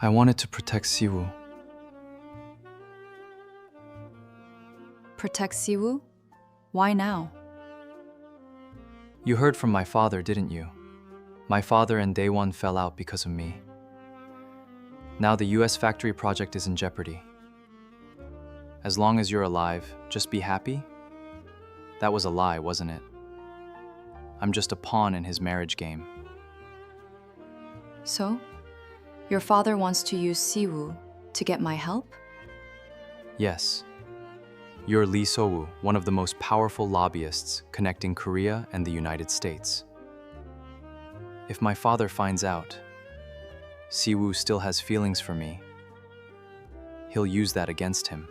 I wanted to protect Siwoo. Protect Siwoo? Why now? You heard from my father, didn't you? My father and Daewon fell out because of me. Now the US factory project is in jeopardy. As long as you're alive, just be happy? That was a lie, wasn't it? I'm just a pawn in his marriage game. So, your father wants to use Siwoo to get my help? Yes. You're Lee So-woo, one of the most powerful lobbyists connecting Korea and the United States. If my father finds out, Siwoo still has feelings for me, he'll use that against him.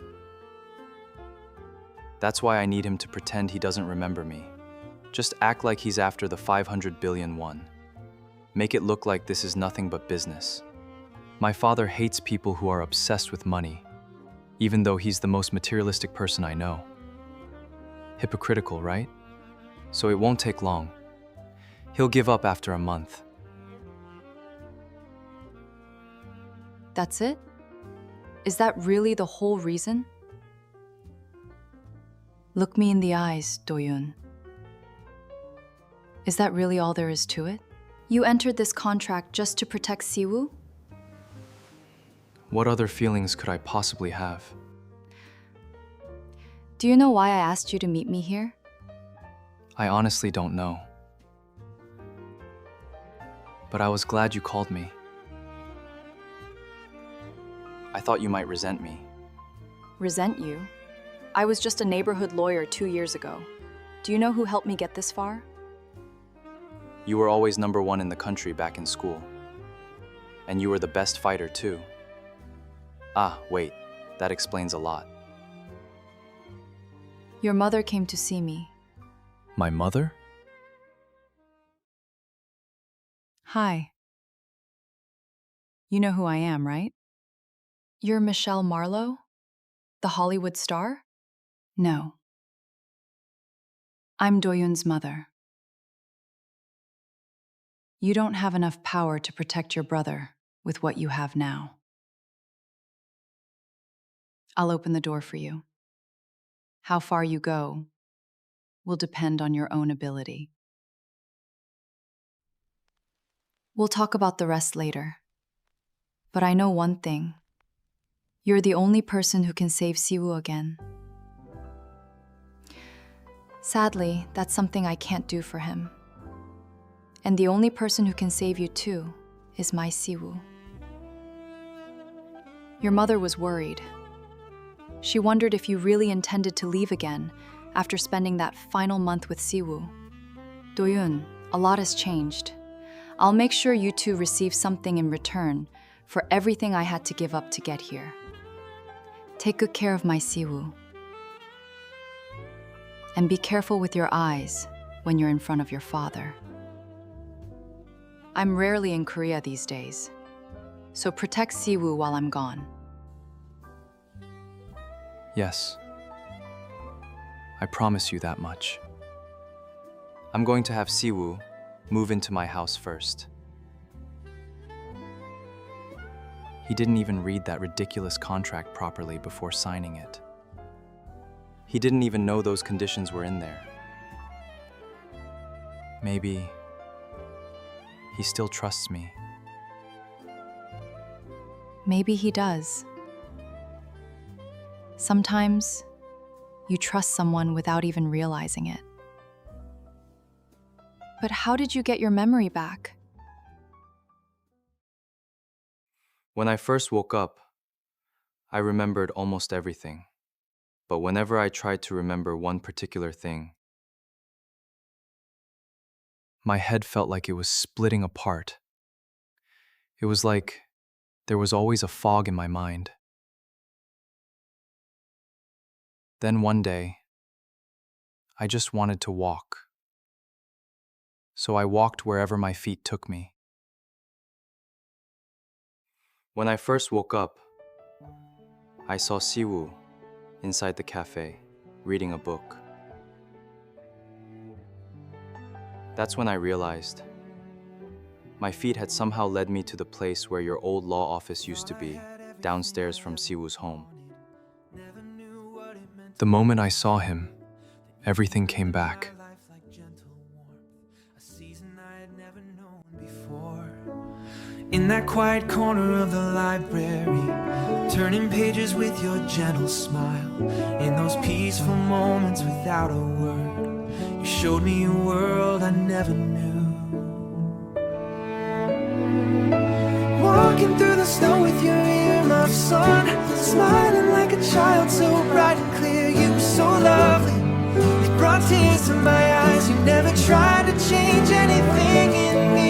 That's why I need him to pretend he doesn't remember me. Just act like he's after the 500 billion won. Make it look like this is nothing but business. My father hates people who are obsessed with money, even though he's the most materialistic person I know. Hypocritical, right? So it won't take long. He'll give up after a month. That's it? Is that really the whole reason? Look me in the eyes, Do-yoon. Is that really all there is to it? You entered this contract just to protect Siwoo? What other feelings could I possibly have? Do you know why I asked you to meet me here? I honestly don't know. But I was glad you called me. I thought you might resent me. Resent you? I was just a neighborhood lawyer 2 years ago. Do you know who helped me get this far? You were always number one in the country back in school. And you were the best fighter too. Ah, wait, that explains a lot. Your mother came to see me. My mother? Hi. You know who I am, right? You're Michelle Marlowe? The Hollywood star? No. I'm Do-yoon's mother. You don't have enough power to protect your brother with what you have now. I'll open the door for you. How far you go will depend on your own ability. We'll talk about the rest later. But I know one thing. You're the only person who can save Siwoo again. Sadly, that's something I can't do for him. And the only person who can save you too is my Siwoo. Your mother was worried. She wondered if you really intended to leave again after spending that final month with Siwoo. Do-yoon, a lot has changed. I'll make sure you two receive something in return for everything I had to give up to get here. Take good care of my Siwoo. And be careful with your eyes when you're in front of your father. I'm rarely in Korea these days, so protect Siwoo while I'm gone. Yes. I promise you that much. I'm going to have Siwoo move into my house first. He didn't even read that ridiculous contract properly before signing it. He didn't even know those conditions were in there. Maybe he still trusts me. Maybe he does. Sometimes you trust someone without even realizing it. But how did you get your memory back? When I first woke up, I remembered almost everything. But whenever I tried to remember one particular thing, my head felt like it was splitting apart. It was like there was always a fog in my mind. Then one day, I just wanted to walk. So I walked wherever my feet took me. When I first woke up, I saw Siwoo inside the cafe, reading a book. That's when I realized My feet had somehow led me to the place where your old law office used to be, downstairs from Siwoo's home. The moment I saw him, everything came back. In that quiet corner of the library, turning pages with your gentle smile. In those peaceful moments without a word, you showed me a world I never knew. Walking through the snow with your earmuffs on, smiling like a child, so bright and clear. You were so lovely, it brought tears to my eyes. You never tried to change anything in me,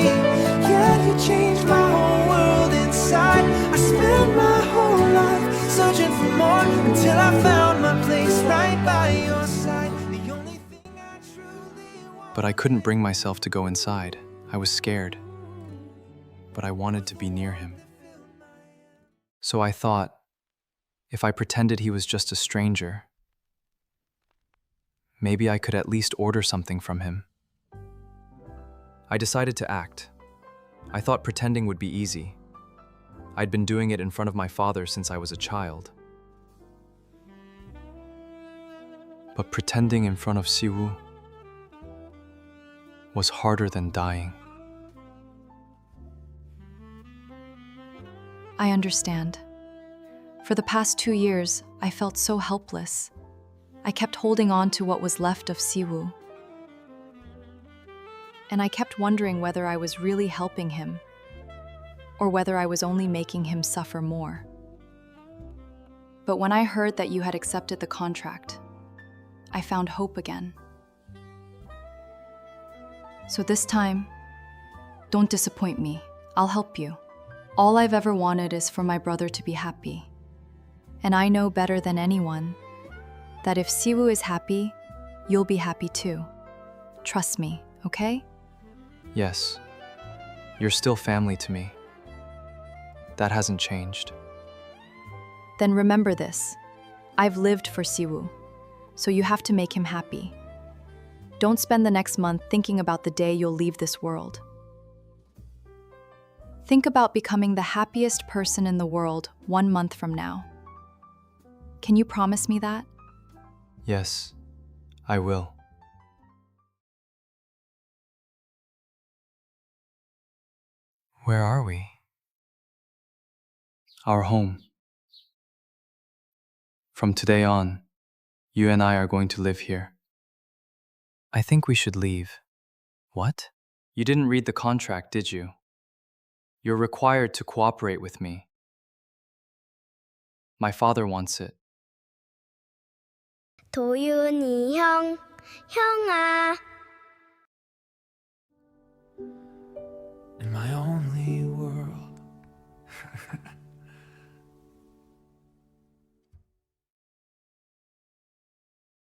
yet you changed my whole world inside. I spent my whole life searching for more, until I found my place right by your side. The only thing I truly want. But I couldn't bring myself to go inside. I was scared. But I wanted to be near him. So I thought, if I pretended he was just a stranger, maybe I could at least order something from him. I decided to act. I thought pretending would be easy. I'd been doing it in front of my father since I was a child. But pretending in front of Siwoo was harder than dying. I understand. For the past 2 years, I felt so helpless. I kept holding on to what was left of Siwoo. And I kept wondering whether I was really helping him, or whether I was only making him suffer more. But when I heard that you had accepted the contract, I found hope again. So this time, don't disappoint me. I'll help you. All I've ever wanted is for my brother to be happy. And I know better than anyone that if Siwoo is happy, you'll be happy too. Trust me, okay? Yes, you're still family to me. That hasn't changed. Then remember this. I've lived for Siwoo, so you have to make him happy. Don't spend the next month thinking about the day you'll leave this world. Think about becoming the happiest person in the world 1 month from now. Can you promise me that? Yes, I will. Where are we? Our home. From today on, you and I are going to live here. I think we should leave. What? You didn't read the contract, did you? You're required to cooperate with me. My father wants it. 도윤이 형, 형아. In my only world.